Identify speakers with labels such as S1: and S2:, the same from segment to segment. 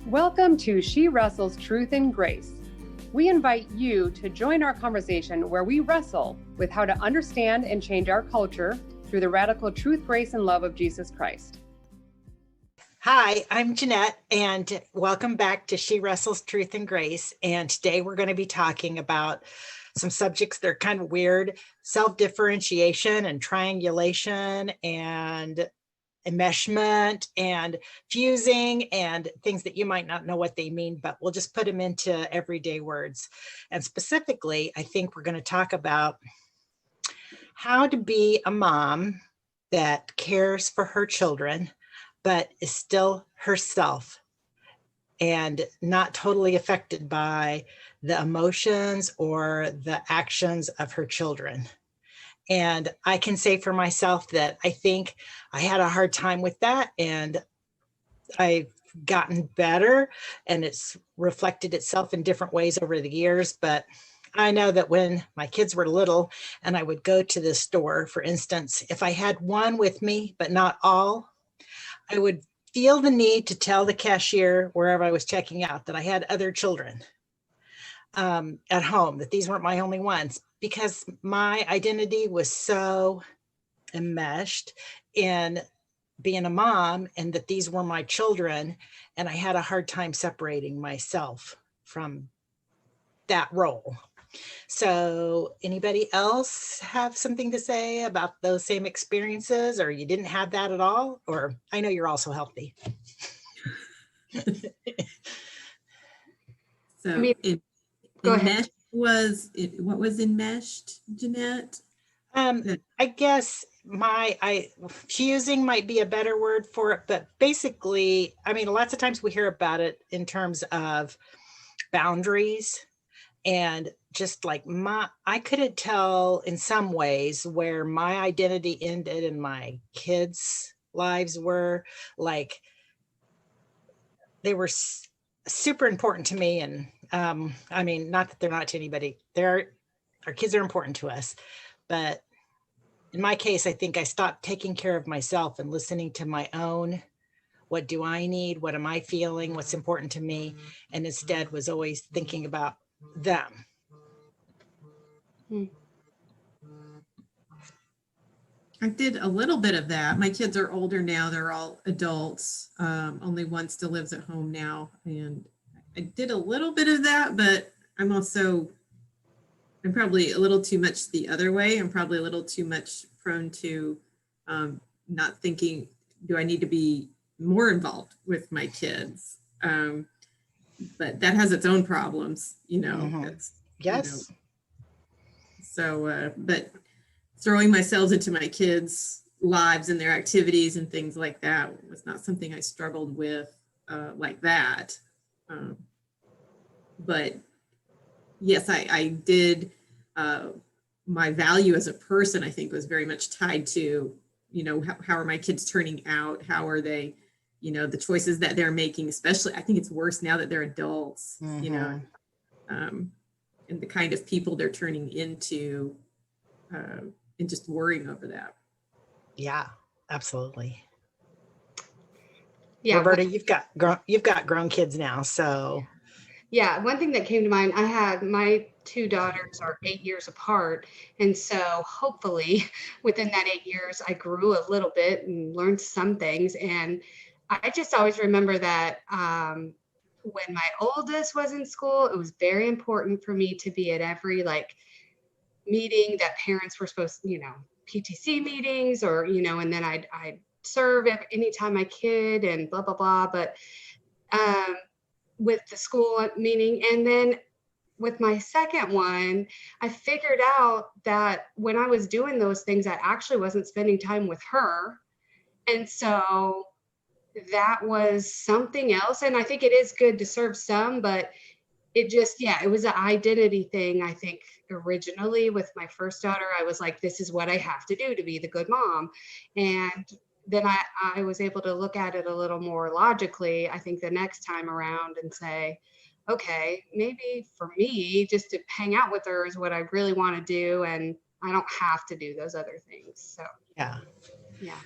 S1: Welcome to She Wrestles Truth and Grace. We invite you to join our conversation where we wrestle with how to understand and change our culture through the radical truth, grace, and love of Jesus Christ.
S2: Hi, I'm Jeanette, and welcome back to She Wrestles Truth and Grace. And today we're going to be talking about some subjects that are kind of weird: self-differentiation and triangulation and enmeshment and fusing and things that you might not know what they mean, but we'll just put them into everyday words. And specifically, I think we're going to talk about how to be a mom that cares for her children, but is still herself and not totally affected by the emotions or the actions of her children. And I can say for myself that I think I had a hard time with that, and I've gotten better, and it's reflected itself in different ways over the years. But I know that when my kids were little and I would go to the store, for instance, if I had one with me, but not all, I would feel the need to tell the cashier wherever I was checking out that I had other children at home, that these weren't my only ones, because my identity was so enmeshed in being a mom and that these were my children. And I had a hard time separating myself from that role. So anybody else have something to say about those same experiences, or you didn't have that at all? Or I know you're also healthy.
S3: So enmeshed was it? What was enmeshed, Jeanette?
S2: I guess fusing might be a better word for it, but basically, I mean, lots of times we hear about it in terms of boundaries, and just like I couldn't tell in some ways where my identity ended and my kids' lives were. Like, they were super important to me. And I mean, not that they're not to anybody. Our kids are important to us. But in my case, I think I stopped taking care of myself and listening to my own, what do I need? What am I feeling? What's important to me? And instead was always thinking about them.
S3: I did a little bit of that. My kids are older now. They're all adults. Only one still lives at home now. And I did a little bit of that, but I'm probably a little too much the other way. I'm probably a little too much prone to not thinking, do I need to be more involved with my kids? But that has its own problems, you know.
S2: Mm-hmm. Yes.
S3: You know. So, but throwing myself into my kids' lives and their activities and things like that was not something I struggled with like that. But yes, I did. My value as a person, I think, was very much tied to, you know, how are my kids turning out? How are they, you know, the choices that they're making, especially, I think it's worse now that they're adults, mm-hmm. you know, and the kind of people they're turning into, and just worrying over that.
S2: Yeah, absolutely.
S4: Yeah,
S2: Roberta, you've got grown kids now, so.
S4: Yeah, one thing that came to mind, I had my two daughters are 8 years apart. And so hopefully within that 8 years, I grew a little bit and learned some things. And I just always remember that when my oldest was in school, it was very important for me to be at every meeting that parents were supposed to, you know, PTC meetings, or, you know, and then I'd serve anytime I could and blah, blah, blah. But with the school meeting. And then with my second one, I figured out that when I was doing those things, I actually wasn't spending time with her. And so that was something else. And I think it is good to serve some, but it just, it was an identity thing. I think originally with my first daughter, I was like, this is what I have to do to be the good mom. And then I was able to look at it a little more logically, I think, the next time around and say, okay, maybe for me, just to hang out with her is what I really want to do. And I don't have to do those other things. So,
S2: yeah.
S4: Yeah.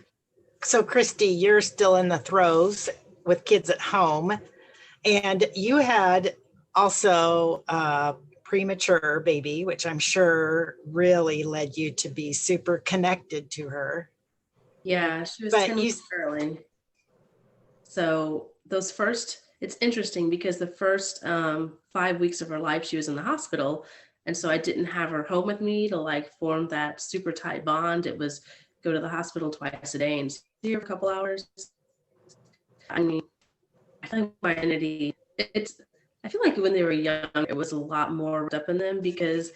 S2: So Christy, you're still in the throes with kids at home. And you had also a premature baby, which I'm sure really led you to be super connected to her.
S5: Yeah, she was
S2: But
S5: 10 weeks early. So those first, it's interesting because the first 5 weeks of her life, she was in the hospital. And so I didn't have her home with me to like form that super tight bond. It was go to the hospital twice a day and see her for a couple hours. I mean, I feel like my identity, I feel like when they were young, it was a lot more wrapped up in them because,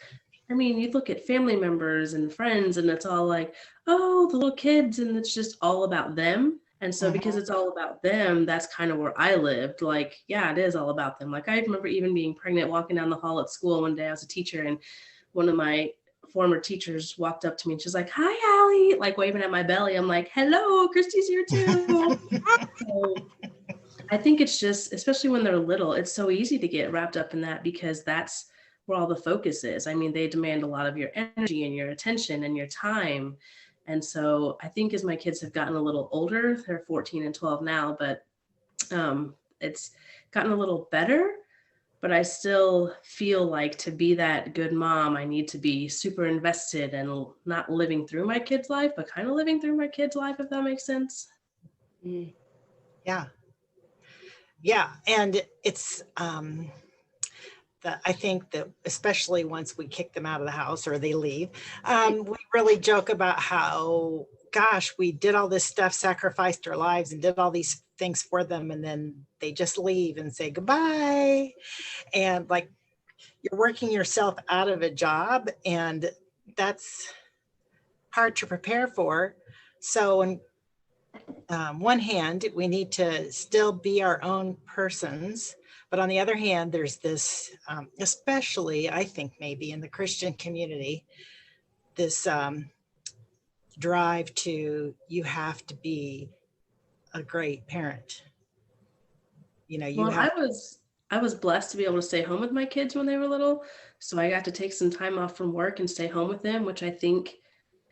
S5: I mean, you look at family members and friends and it's all like, oh, the little kids, and it's just all about them. And so because it's all about them, that's kind of where I lived. Like, yeah, it is all about them. Like I remember even being pregnant, walking down the hall at school one day. I was a teacher and one of my former teachers walked up to me and she's like, hi, Allie, like waving at my belly. I'm like, hello, Christy's here too. So I think it's just, especially when they're little, it's so easy to get wrapped up in that because that's where all the focus is. I mean, they demand a lot of your energy and your attention and your time. And so I think as my kids have gotten a little older, they're 14 and 12 now, but it's gotten a little better. But I still feel like to be that good mom, I need to be super invested and not living through my kid's life, but kind of living through my kid's life, if that makes sense.
S2: Yeah. Yeah. And it's, I think that especially once we kick them out of the house or they leave, we really joke about how, gosh, we did all this stuff, sacrificed our lives and did all these things for them. And then they just leave and say goodbye. And like you're working yourself out of a job and that's hard to prepare for. So on one hand, we need to still be our own persons. But on the other hand, there's this, especially I think maybe in the Christian community, this drive to, you have to be a great parent. You know,
S5: Well, I was blessed to be able to stay home with my kids when they were little. So I got to take some time off from work and stay home with them, which I think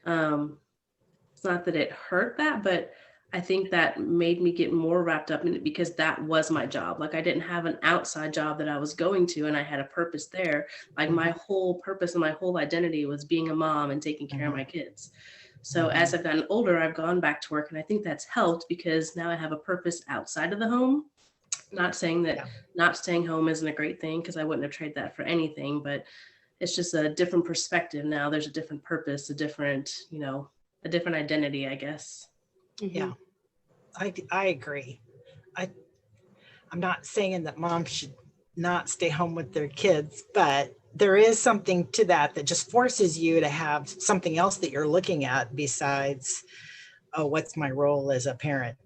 S5: it's not that it hurt that, but I think that made me get more wrapped up in it because that was my job. Like I didn't have an outside job that I was going to and I had a purpose there. Like my whole purpose and my whole identity was being a mom and taking care of my kids. So as I've gotten older, I've gone back to work and I think that's helped because now I have a purpose outside of the home. Not saying that not staying home isn't a great thing because I wouldn't have traded that for anything, but it's just a different perspective now. There's a different purpose, a different identity, I guess.
S2: Yeah, I agree. I'm not saying that moms should not stay home with their kids, but there is something to that just forces you to have something else that you're looking at besides, oh, what's my role as a parent?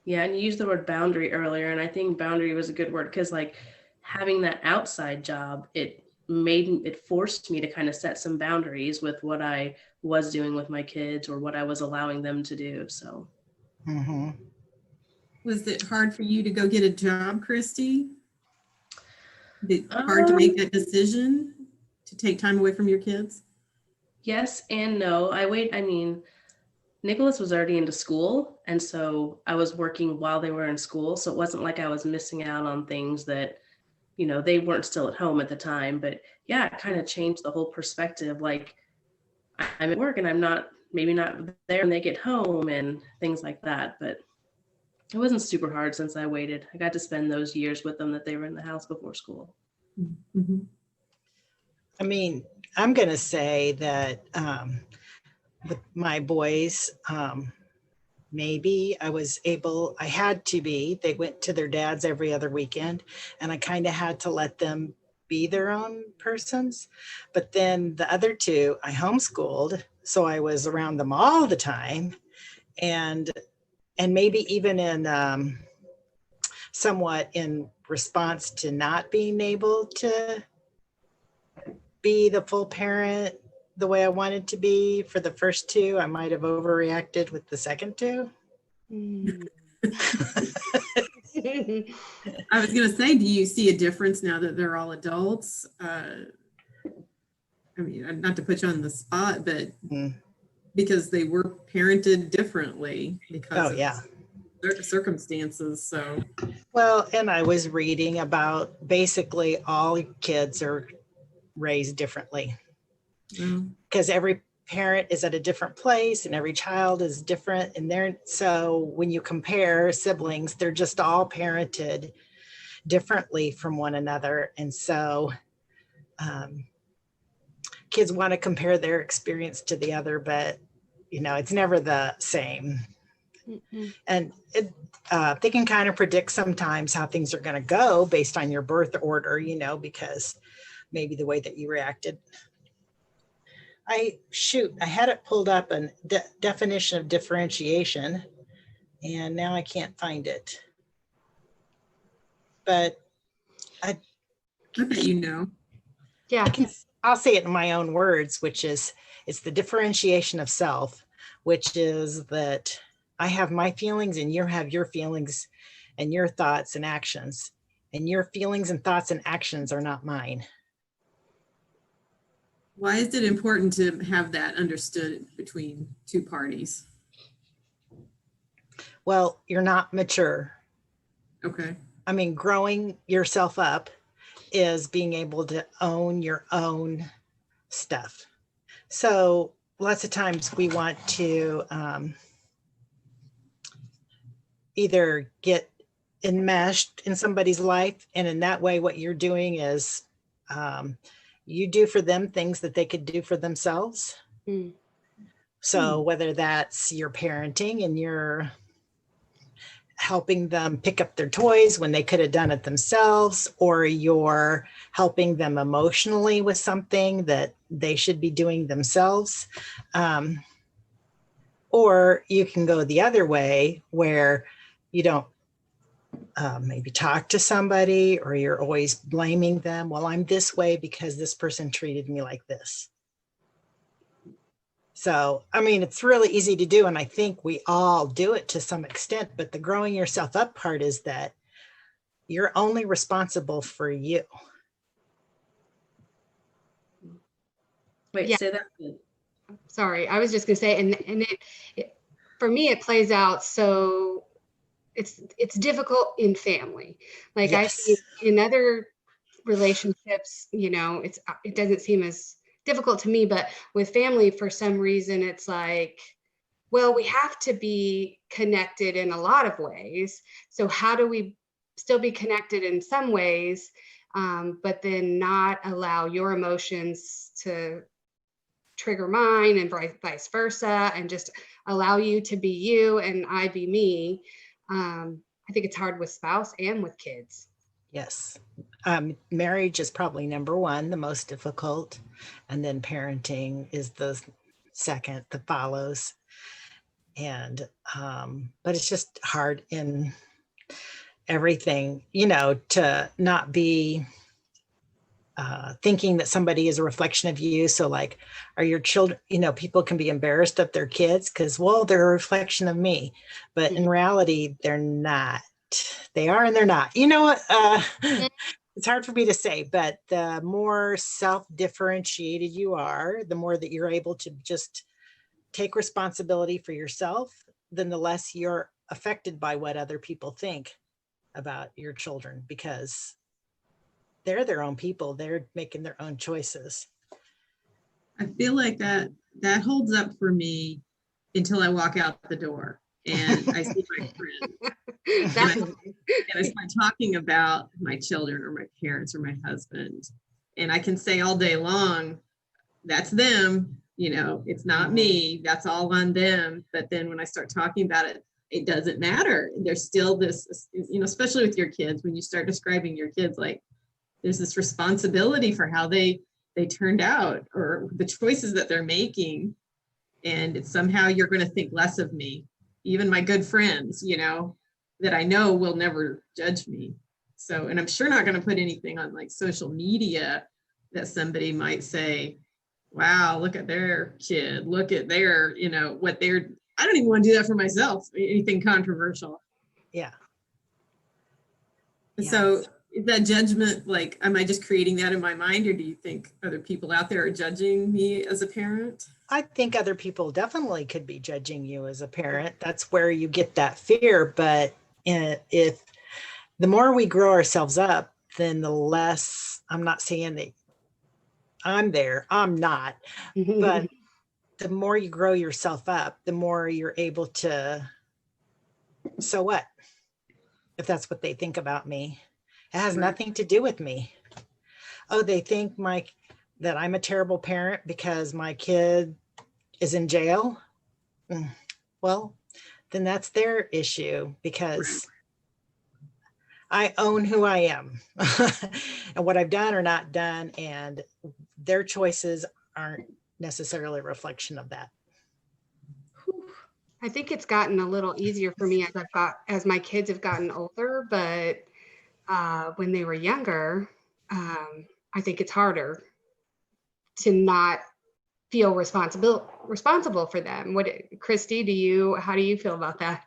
S5: Yeah, and you used the word boundary earlier, and I think boundary was a good word because like having that outside job, it forced me to kind of set some boundaries with what I was doing with my kids or what I was allowing them to do. So
S3: Was it hard for you to go get a job, Christy? Is it hard to make that decision to take time away from your kids?
S5: Yes and no. Nicholas was already into school, and so I was working while they were in school. So it wasn't like I was missing out on things that, they weren't still at home at the time. But yeah, it kind of changed the whole perspective. Like I'm at work and I'm maybe not there when they get home and things like that. But it wasn't super hard since I waited. I got to spend those years with them that they were in the house before school.
S3: Mm-hmm.
S2: I mean, I'm going to say that with my boys, maybe I had to be, they went to their dads every other weekend and I kind of had to let them be their own persons. But then the other two, I homeschooled. So I was around them all the time. And maybe even in somewhat in response to not being able to be the full parent the way I wanted to be for the first two, I might have overreacted with the second two.
S3: I was going to say, do you see a difference now that they're all adults? I mean, not to put you on the spot, but because they were parented differently because circumstances. So,
S2: Well, and I was reading about basically all kids are raised differently
S3: well,
S2: because every parent is at a different place and every child is different. And so when you compare siblings, they're just all parented differently from one another. And so um, kids want to compare their experience to the other, but it's never the same.
S4: Mm-mm.
S2: And they can kind of predict sometimes how things are going to go based on your birth order, because maybe the way that you reacted. I had it pulled up, a definition of differentiation, and now I can't find it. But
S3: I bet you know.
S4: Yeah.
S2: I'll say it in my own words, which is it's the differentiation of self, which is that I have my feelings and you have your feelings and your thoughts and actions, and your feelings and thoughts and actions are not mine.
S3: Why is it important to have that understood between two parties?
S2: Well, you're not mature.
S3: Okay.
S2: I mean, growing yourself up is being able to own your own stuff. So lots of times we want to either get enmeshed in somebody's life, and in that way what you're doing is you do for them things that they could do for themselves. So whether that's your parenting and you're helping them pick up their toys when they could have done it themselves, or you're helping them emotionally with something that they should be doing themselves, or you can go the other way where you don't maybe talk to somebody, or you're always blaming them. Well, I'm this way because this person treated me like this. So, I mean, it's really easy to do. And I think we all do it to some extent, but the growing yourself up part is that you're only responsible for you.
S5: Wait,
S4: Yeah.
S5: say that again.
S4: Sorry, I was just gonna say, and it for me it plays out so it's difficult in family. Like I
S2: Yes.
S4: see in other relationships, it doesn't seem as difficult to me, but with family, for some reason, it's like, well, we have to be connected in a lot of ways. So how do we still be connected in some ways, but then not allow your emotions to trigger mine and vice versa, and just allow you to be you and I be me. I think it's hard with spouse and with kids.
S2: Yes. Marriage is probably number one, the most difficult. And then parenting is the second that follows. And, but it's just hard in everything, to not be thinking that somebody is a reflection of you. So like, are your children, people can be embarrassed of their kids because, well, they're a reflection of me. But in reality, they're not. They are and they're not. It's hard for me to say, but the more self-differentiated you are, the more that you're able to just take responsibility for yourself, then the less you're affected by what other people think about your children, because they're their own people. They're making their own choices.
S3: I feel like that holds up for me until I walk out the door and I see my friend. And I start talking about my children or my parents or my husband. And I can say all day long, that's them, it's not me, that's all on them. But then when I start talking about it, it doesn't matter. There's still this, especially with your kids, when you start describing your kids, like there's this responsibility for how they turned out or the choices that they're making. And it's somehow you're going to think less of me, even my good friends, that I know will never judge me. So, and I'm sure not going to put anything on like social media that somebody might say, wow, look at their kid, look at their, what they're, I don't even want to do that for myself, anything controversial.
S2: Yeah.
S3: So is that judgment, like, am I just creating that in my mind, or do you think other people out there are judging me as a parent?
S2: I think other people definitely could be judging you as a parent. That's where you get that fear. But if the more we grow ourselves up, then the less, I'm not saying that I'm there, I'm not, but the more you grow yourself up, the more you're able to, so what? If that's what they think about me, it has nothing to do with me. Oh, they think that I'm a terrible parent because my kid is in jail. Well, then that's their issue, because I own who I am and what I've done or not done, and their choices aren't necessarily a reflection of that.
S4: I think it's gotten a little easier for me as my kids have gotten older, but when they were younger, I think it's harder to not feel responsible for them. Christy, how do you feel about that?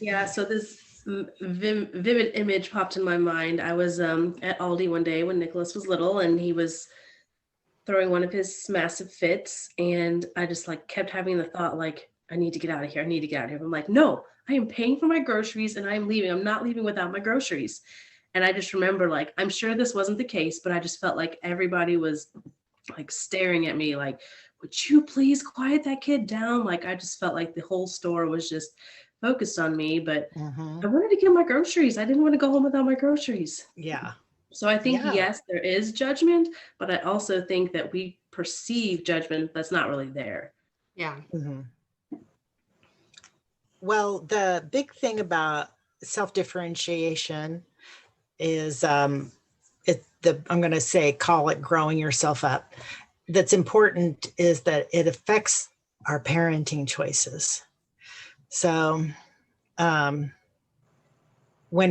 S5: Yeah, so this vivid image popped in my mind. I was at Aldi one day when Nicholas was little, and he was throwing one of his massive fits, and I just like kept having the thought, like, I need to get out of here. I need to get out of here. I'm like, no, I am paying for my groceries and I'm leaving. I'm not leaving without my groceries. And I just remember, like, I'm sure this wasn't the case, but I just felt like everybody was like staring at me like, would you please quiet that kid down? Like, I just felt like the whole store was just focused on me, but I wanted to get my groceries. I didn't want to go home without my groceries.
S2: Yeah.
S5: So I think, yes, there is judgment, but I also think that we perceive judgment that's not really there.
S4: Yeah.
S2: Well, the big thing about self-differentiation is I'm going to say, call it growing yourself up. That's important is that it affects our parenting choices. So when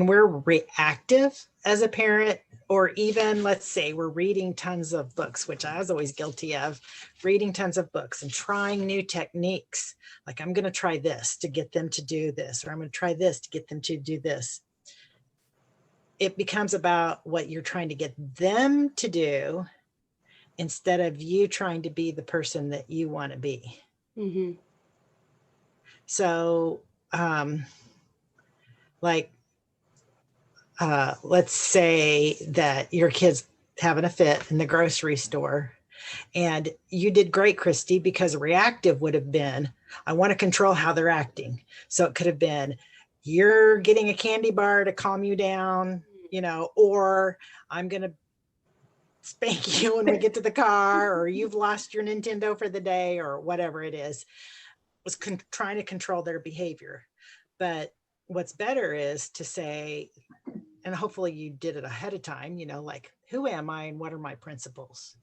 S2: we're reactive as a parent, or even let's say we're reading tons of books, which I was always guilty of, reading tons of books and trying new techniques. Like, I'm going to try this to get them to do this, or I'm going to try this to get them to do this. It becomes about what you're trying to get them to do instead of you trying to be the person that you want to be. So, let's say that your kid's having a fit in the grocery store, and you did great, Christy, because reactive would have been, I want to control how they're acting. So it could have been, you're getting a candy bar to calm you down, or I'm going to spank you when we get to the car, or you've lost your Nintendo for the day, or whatever it is. Was trying to control their behavior. But what's better is to say, and hopefully you did it ahead of time, like, who am I and what are my principles?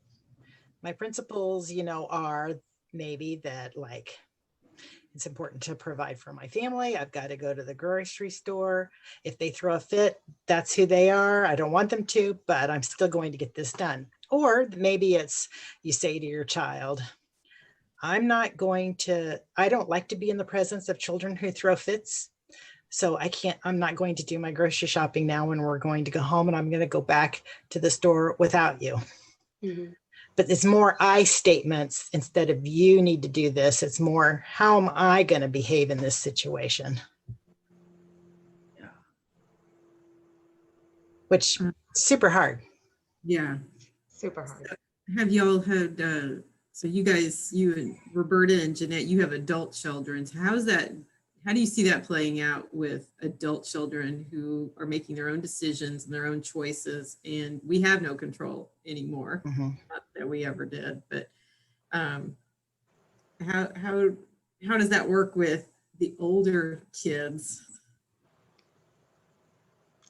S2: My principles, are maybe that, like, it's important to provide for my family. I've got to go to the grocery store. If they throw a fit, that's who they are. I don't want them to, but I'm still going to get this done. Or maybe it's, you say to your child, I don't like to be in the presence of children who throw fits. So I'm not going to do my grocery shopping now when we're going to go home, and I'm going to go back to the store without you. But it's more I statements instead of you need to do this. It's more, how am I going to behave in this situation?
S3: Yeah.
S2: Which super hard.
S3: Yeah.
S4: Super hard.
S3: Have y'all had, so you guys, you and Roberta and Jeanette, you have adult children. So how do you see that playing out with adult children who are making their own decisions and their own choices, and we have no control anymore? Not that we ever did, but how does that work with the older kids,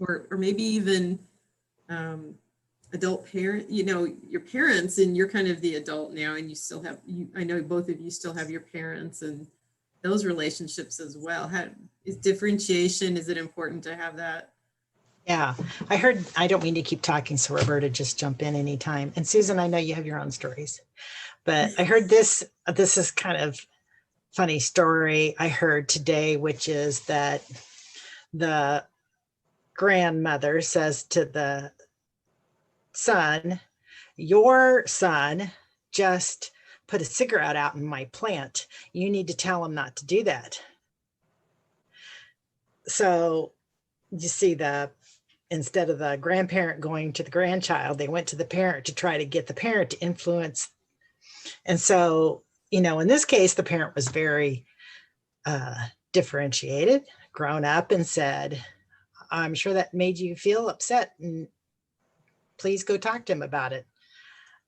S3: or maybe even adult parent, your parents, and you're kind of the adult now, and you still have, I know both of you still have your parents and those relationships as well. How is differentiation? Is it important to have that?
S2: Yeah, I don't mean to keep talking, so Roberta, just jump in anytime. And Susan, I know you have your own stories, but I heard this is kind of funny story I heard today, which is that the grandmother says to the son, your son just put a cigarette out in my plant. You need to tell them not to do that. So you see, instead of the grandparent going to the grandchild, they went to the parent to try to get the parent to influence. And so, in this case, the parent was very differentiated, grown up, and said, I'm sure that made you feel upset, and please go talk to him about it.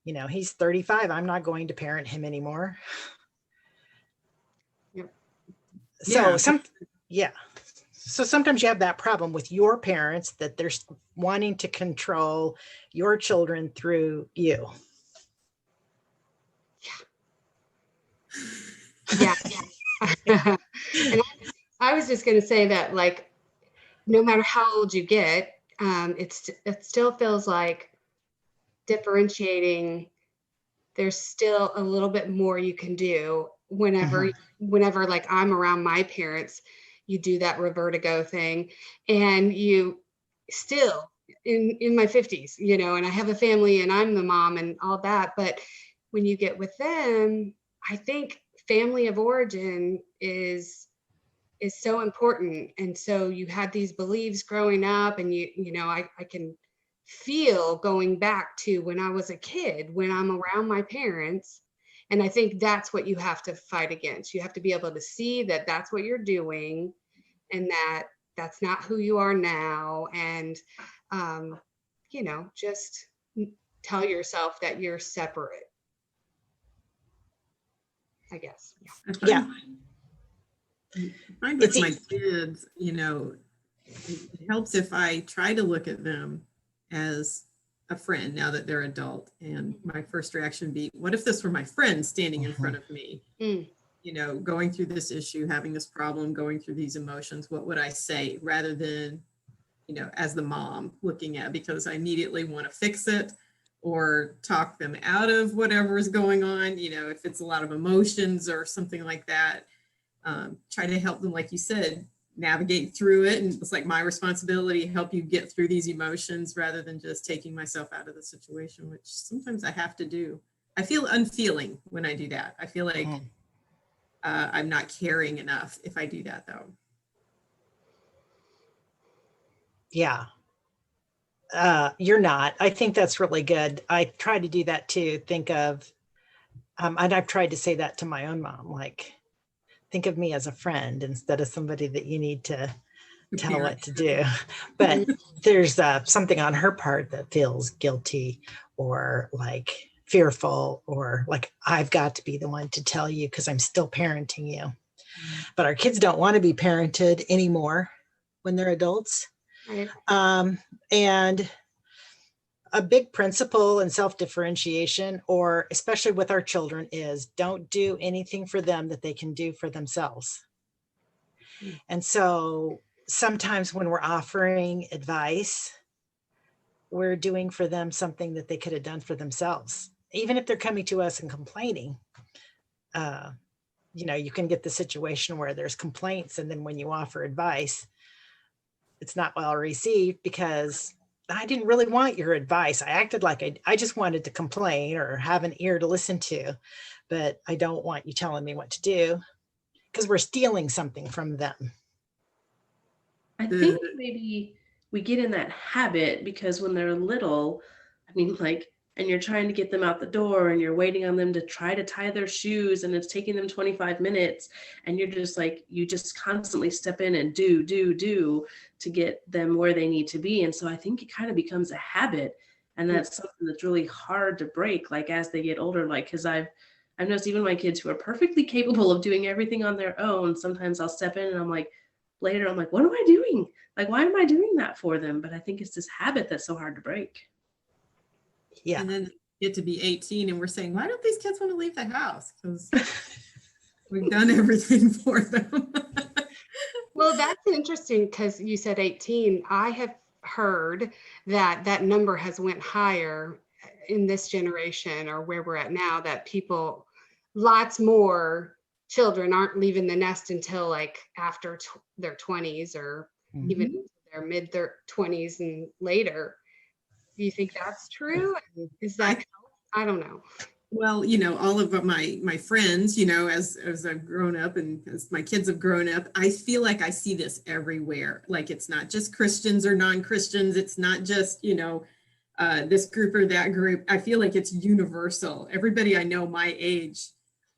S2: He's 35. I'm not going to parent him anymore.
S4: Yep.
S2: So So sometimes you have that problem with your parents, that they're wanting to control your children through you.
S4: Yeah. And I was just going to say that, like, no matter how old you get, it still feels like differentiating. There's still a little bit more you can do whenever like I'm around my parents. You do that revertigo thing, and you still in my 50s, and I have a family and I'm the mom and all that. But when you get with them, I think family of origin is so important. And so you had these beliefs growing up, and I can feel going back to when I was a kid, when I'm around my parents. And I think that's what you have to fight against. You have to be able to see that that's what you're doing, and that that's not who you are now. And, just tell yourself that you're separate, I guess.
S2: Yeah.
S3: I find with my kids, it helps if I try to look at them as a friend now that they're adult. And my first reaction would be, what if this were my friend standing in front of me, going through this issue, having this problem, going through these emotions? What would I say, rather than, as the mom looking at, because I immediately want to fix it or talk them out of whatever is going on, if it's a lot of emotions or something like that. Try to help them, like you said, navigate through it. And it's like my responsibility to help you get through these emotions, rather than just taking myself out of the situation, which sometimes I have to do. I feel unfeeling when I do that. I feel like I'm not caring enough if I do that, though.
S2: Yeah. You're not. I think that's really good. I try to do that too. Think of, and I've tried to say that to my own mom, like, think of me as a friend instead of somebody that you need to tell what to do. But there's something on her part that feels guilty, or like fearful, or like, I've got to be the one to tell you because I'm still parenting you. But our kids don't want to be parented anymore when they're adults.
S4: Right.
S2: And a big principle in self-differentiation, or especially with our children, is don't do anything for them that they can do for themselves. And so sometimes when we're offering advice, we're doing for them something that they could have done for themselves. Even if they're coming to us and complaining, you can get the situation where there's complaints, and then when you offer advice, it's not well received, because I didn't really want your advice. I acted like I just wanted to complain or have an ear to listen to, but I don't want you telling me what to do, because we're stealing something from them.
S5: I think maybe we get in that habit because when they're little, and you're trying to get them out the door, and you're waiting on them to try to tie their shoes, and it's taking them 25 minutes, and you're just like, you just constantly step in and do to get them where they need to be. And so I think it kind of becomes a habit, and that's something that's really hard to break, like as they get older. Like, because I've noticed even my kids who are perfectly capable of doing everything on their own, sometimes I'll step in and I'm like, what am I doing? Like, why am I doing that for them? But I think it's this habit that's so hard to break.
S2: Yeah.
S3: And then get to be 18 and we're saying, why don't these kids want to leave the house? Because we've done everything for them.
S4: Well, that's interesting, because you said 18. I have heard that number has went higher in this generation, or where we're at now, that lots more children aren't leaving the nest until like after their 20s, or even their mid 20s and later. Do you think that's true? Is that, I don't know.
S3: Well, all of my friends, as I've grown up and as my kids have grown up, I feel like I see this everywhere. Like it's not just Christians or non-Christians. It's not just, this group or that group. I feel like it's universal. Everybody I know my age,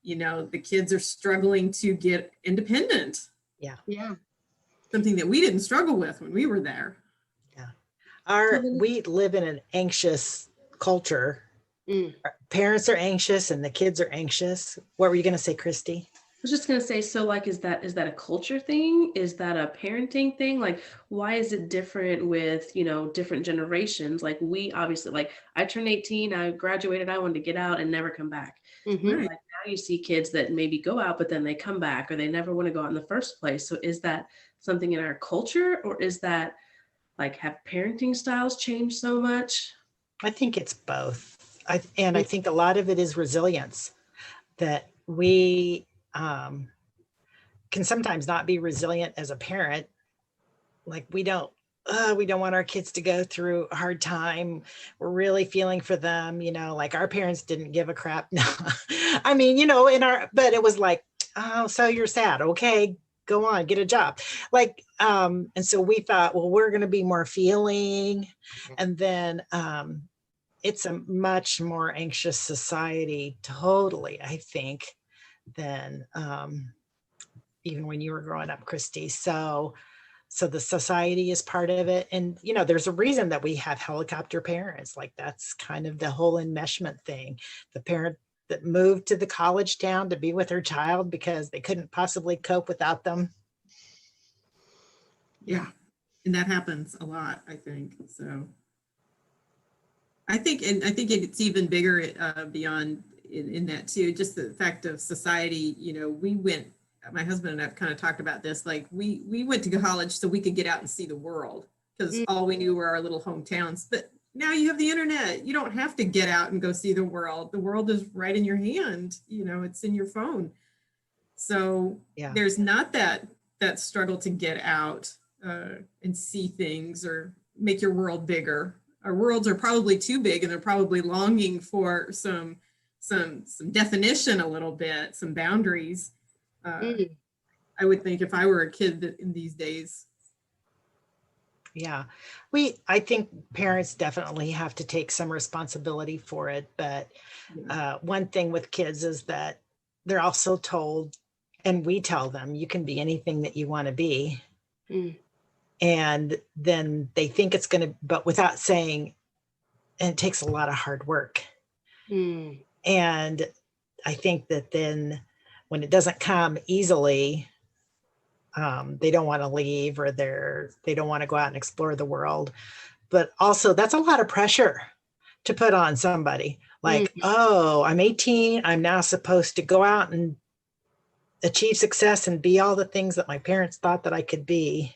S3: the kids are struggling to get independent.
S2: Yeah.
S4: Yeah.
S3: Something that we didn't struggle with when we were there.
S2: Yeah. We live in an anxious culture. Our parents are anxious and the kids are anxious. What were you going to say, Christy?
S5: I was just going to say, so like, is that a culture thing? Is that a parenting thing? Like, why is it different with, different generations? Like we obviously, like I turned 18, I graduated, I wanted to get out and never come back.
S4: Mm-hmm.
S5: Like now you see kids that maybe go out, but then they come back or they never want to go out in the first place. So is that something in our culture, or is that like, have parenting styles changed so much?
S2: I think it's both. I think a lot of it is resilience, that we can sometimes not be resilient as a parent. Like we don't want our kids to go through a hard time. We're really feeling for them, like our parents didn't give a crap. No, I mean, but it was like, oh, so you're sad. Okay, go on, get a job. Like, and so we thought, well, we're going to be more feeling. And then, it's a much more anxious society, totally, I think, than even when you were growing up, Christy. So the society is part of it. And, there's a reason that we have helicopter parents. Like that's kind of the whole enmeshment thing. The parent that moved to the college town to be with her child because they couldn't possibly cope without them.
S3: Yeah. And that happens a lot, I think. So I think it's even bigger beyond in that too. Just the fact of society, my husband and I've kind of talked about this, like we went to college so we could get out and see the world because all we knew were our little hometowns. But now you have the internet. You don't have to get out and go see the world. The world is right in your hand. It's in your phone. So there's not that struggle to get out and see things or make your world bigger. Our worlds are probably too big and they're probably longing for some definition a little bit, some boundaries. I would think if I were a kid in these days.
S2: Yeah, I think parents definitely have to take some responsibility for it. But one thing with kids is that they're also told, and we tell them, you can be anything that you want to be. And then they think it's going to, but without saying, and it takes a lot of hard work. And I think that then when it doesn't come easily, they don't want to leave or they don't want to go out and explore the world. But also that's a lot of pressure to put on somebody. Like, oh, I'm 18. I'm now supposed to go out and achieve success and be all the things that my parents thought that I could be.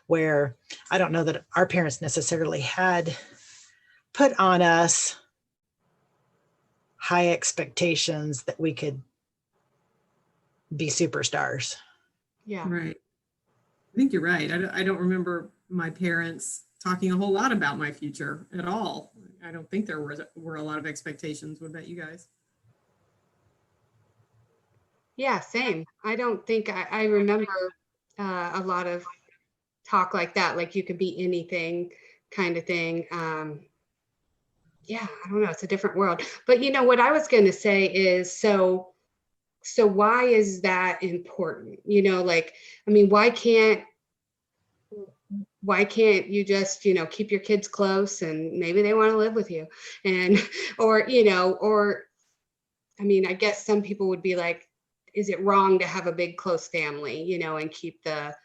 S2: Where I don't know that our parents necessarily had put on us high expectations that we could be superstars.
S4: Yeah.
S3: Right. I think you're right. I don't remember my parents talking a whole lot about my future at all. I don't think there were a lot of expectations. What about you guys?
S4: Yeah, same. I don't think I remember a lot of talk like that, like you could be anything kind of thing. Yeah, I don't know. It's a different world. But what I was going to say is, so why is that important? Like, I mean, why can't you just, keep your kids close and maybe they want to live with you or I mean, I guess some people would be like, is it wrong to have a big close family, and keep the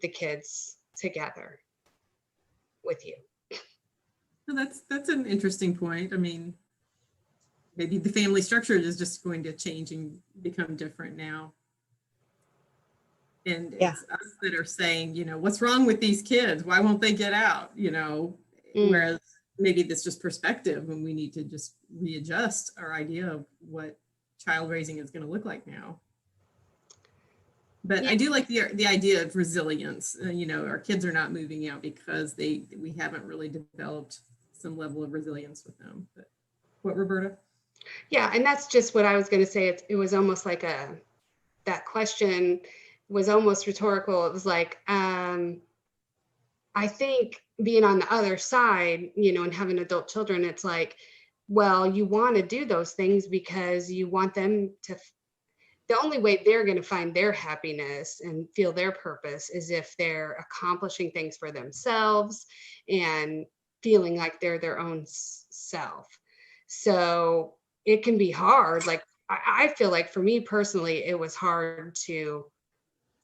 S4: kids together with you?
S3: Well, that's an interesting point. I mean, maybe the family structure is just going to change and become different now. And it's us that are saying, what's wrong with these kids? Why won't they get out? Whereas maybe that's just perspective and we need to just readjust our idea of what child raising is going to look like now. But I do like the idea of resilience. Our kids are not moving out because we haven't really developed some level of resilience with them. But what, Roberta?
S4: Yeah, and that's just what I was going to say. It was almost like that question was almost rhetorical. It was like, I think being on the other side, and having adult children, it's like, well, you want to do those things because you want them to, the only way they're going to find their happiness and feel their purpose is if they're accomplishing things for themselves and feeling like they're their own self. So it can be hard. Like, I feel like for me personally, it was hard to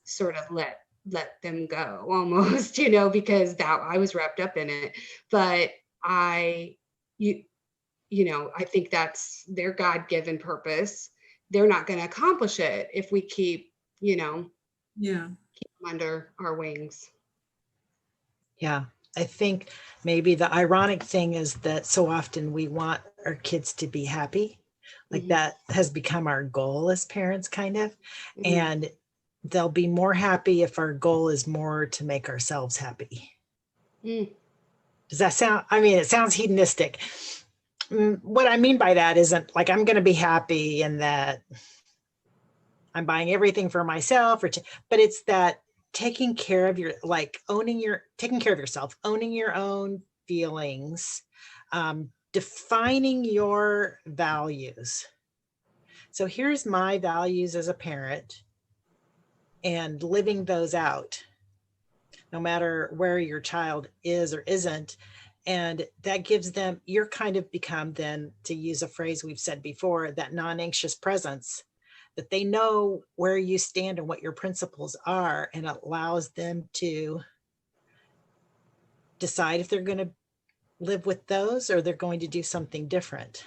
S4: sort of let them go almost, because that I was wrapped up in it. But you I think that's their God-given purpose. They're not going to accomplish it if we keep them under our wings.
S2: Yeah. I think maybe the ironic thing is that so often we want our kids to be happy. Like that has become our goal as parents, kind of. And they'll be more happy if our goal is more to make ourselves happy. Does that sound, it sounds hedonistic. What I mean by that isn't like I'm going to be happy and that I'm buying everything for myself, but it's that taking care of taking care of yourself, owning your own feelings, defining your values. So here's my values as a parent and living those out, no matter where your child is or isn't. And that gives them, you're kind of become then, to use a phrase we've said before, that non-anxious presence, that they know where you stand and what your principles are, and it allows them to decide if they're going to live with those or they're going to do something different.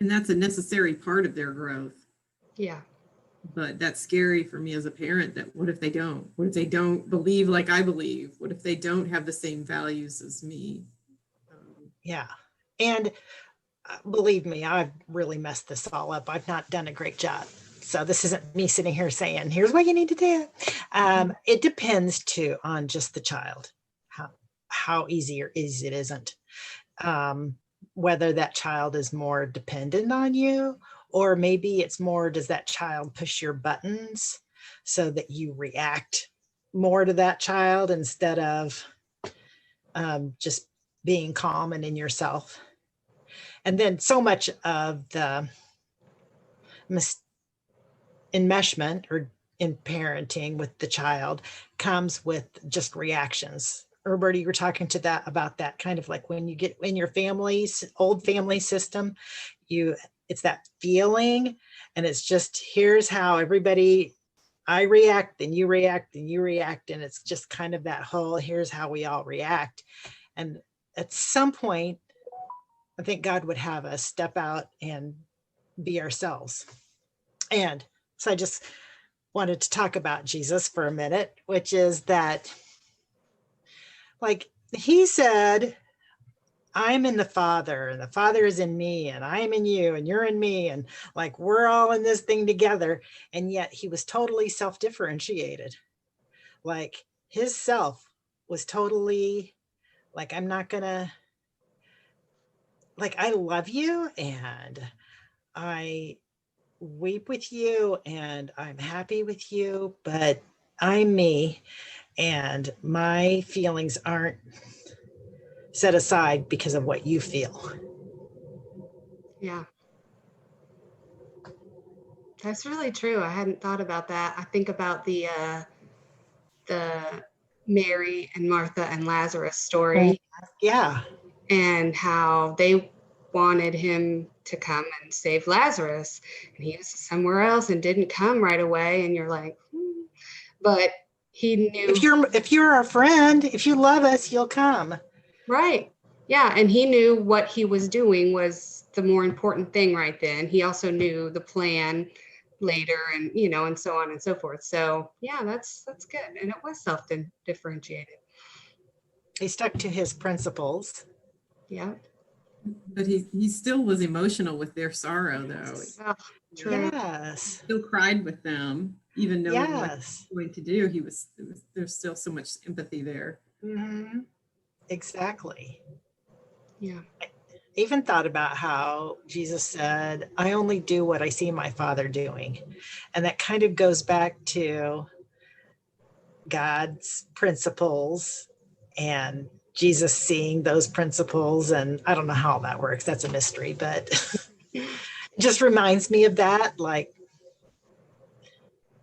S3: And that's a necessary part of their growth.
S4: Yeah.
S3: But that's scary for me as a parent, that what if they don't? What if they don't believe like I believe? What if they don't have the same values as me?
S2: Yeah. And believe me, I've really messed this all up. I've not done a great job. So this isn't me sitting here saying, here's what you need to do. It depends too on just the child, how easy or easy it isn't. Whether that child is more dependent on you, or maybe it's more, does that child push your buttons so that you react more to that child instead of just being calm and in yourself. And then so much of the enmeshment or in parenting with the child comes with just reactions. Roberta, you were talking to that about that kind of like when you get in your family's old family system, it's that feeling, and it's just, here's how everybody, I react and you react and you react. And it's just kind of that whole, here's how we all react. And at some point, I think God would have us step out and be ourselves. And so I just wanted to talk about Jesus for a minute, which is that, like he said, I'm in the Father and the Father is in me and I'm in you and you're in me. And like, we're all in this thing together. And yet he was totally self-differentiated. Like his self was totally like, I'm not gonna, like, I love you and I weep with you and I'm happy with you, but I'm me and my feelings aren't set aside because of what you feel.
S4: Yeah. That's really true. I hadn't thought about that. I think about the Mary and Martha and Lazarus story.
S2: Yeah.
S4: And how they wanted him to come and save Lazarus, and he was somewhere else and didn't come right away. And you're like, but he knew,
S2: if you're our friend, if you love us, you'll come.
S4: Right. Yeah. And he knew what he was doing was the more important thing right then. He also knew the plan later, and and so on and so forth. So yeah, that's good. And it was self-differentiated.
S2: He stuck to his principles.
S4: Yeah.
S3: But he still was emotional with their sorrow, though.
S4: Oh, true.
S2: Yes.
S3: He still cried with them, even knowing what he
S2: Yes.
S3: was going to do. There's still so much empathy there.
S2: Mm-hmm. Exactly.
S4: Yeah.
S2: Even thought about how Jesus said, I only do what I see my Father doing. And that kind of goes back to God's principles and Jesus seeing those principles. And I don't know how that works. That's a mystery, but it just reminds me of that. Like,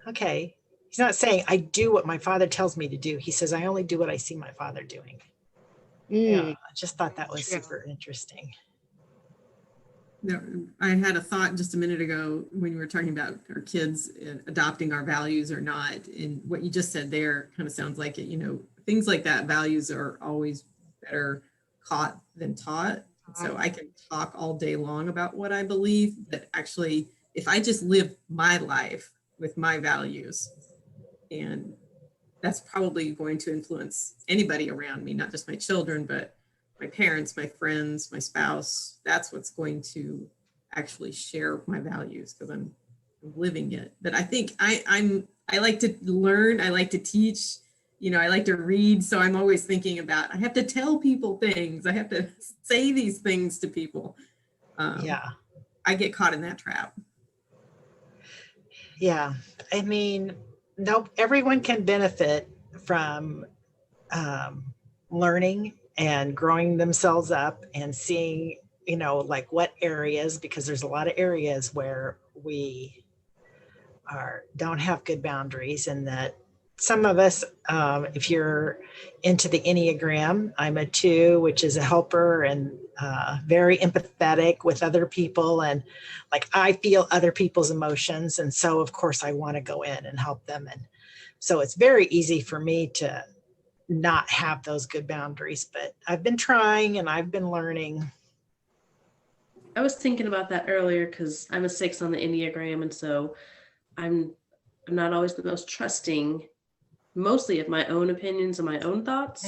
S2: okay, he's not saying I do what my Father tells me to do. He says, I only do what I see my Father doing. Yeah, I just thought that was super interesting.
S3: I had a thought just a minute ago when you were talking about our kids adopting our values or not. And what you just said there kind of sounds like it, things like that. Values are always better caught than taught. So I can talk all day long about what I believe, but actually, if I just live my life with my values, and that's probably going to influence anybody around me, not just my children, but my parents, my friends, my spouse. That's what's going to actually share my values because I'm living it. But I think I like to learn. I like to teach. I like to read. So I'm always thinking about, I have to tell people things. I have to say these things to people.
S2: Yeah.
S3: I get caught in that trap.
S2: Yeah. I mean, no, everyone can benefit from learning and growing themselves up and seeing, like what areas, because there's a lot of areas where we don't have good boundaries, and that some of us, if you're into the Enneagram, I'm a 2, which is a helper and very empathetic with other people. And like, I feel other people's emotions. And so of course I want to go in and help them. And so it's very easy for me to not have those good boundaries, but I've been trying and I've been learning.
S5: I was thinking about that earlier because I'm a 6 on the Enneagram, and so I'm not always the most trusting, mostly of my own opinions and my own thoughts.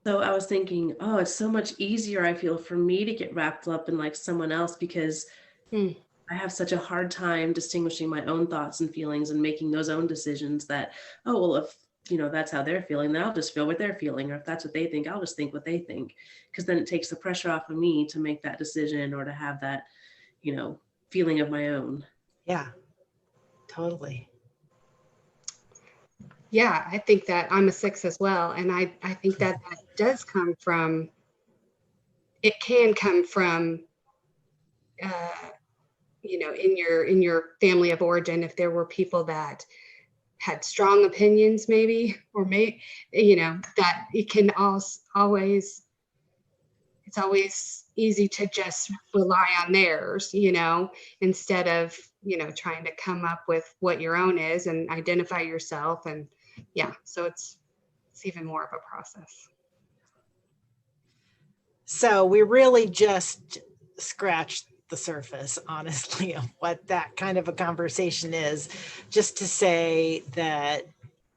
S5: So I was thinking, oh, it's so much easier, I feel, for me to get wrapped up in like someone else because I have such a hard time distinguishing my own thoughts and feelings and making those own decisions that, oh, well, if that's how they're feeling, then I'll just feel what they're feeling. Or if that's what they think, I'll just think what they think. Because then it takes the pressure off of me to make that decision or to have that, feeling of my own.
S2: Yeah, totally.
S4: Yeah, I think that I'm a 6 as well. And I think that does come from, it can come from, in your family of origin, if there were people that had strong opinions maybe, or that it can always, it's always easy to just rely on theirs, instead of, trying to come up with what your own is and identify yourself. And so it's even more of a process.
S2: So we really just scratched the surface, honestly, of what that kind of a conversation is, just to say that,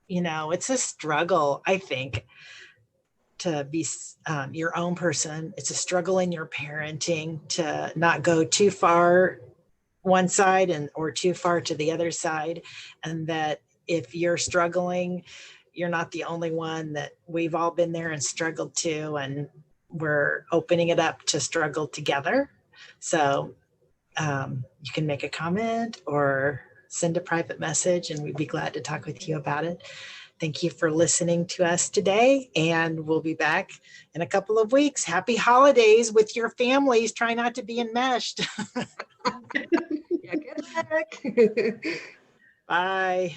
S2: it's a struggle, I think, to be your own person. It's a struggle in your parenting to not go too far one side or too far to the other side. And that if you're struggling, you're not the only one, that we've all been there and struggled too. And we're opening it up to struggle together. So you can make a comment or send a private message, and we'd be glad to talk with you about it. Thank you for listening to us today, and we'll be back in a couple of weeks. Happy holidays with your families. Try not to be enmeshed.
S4: Yeah, good luck.
S2: Bye.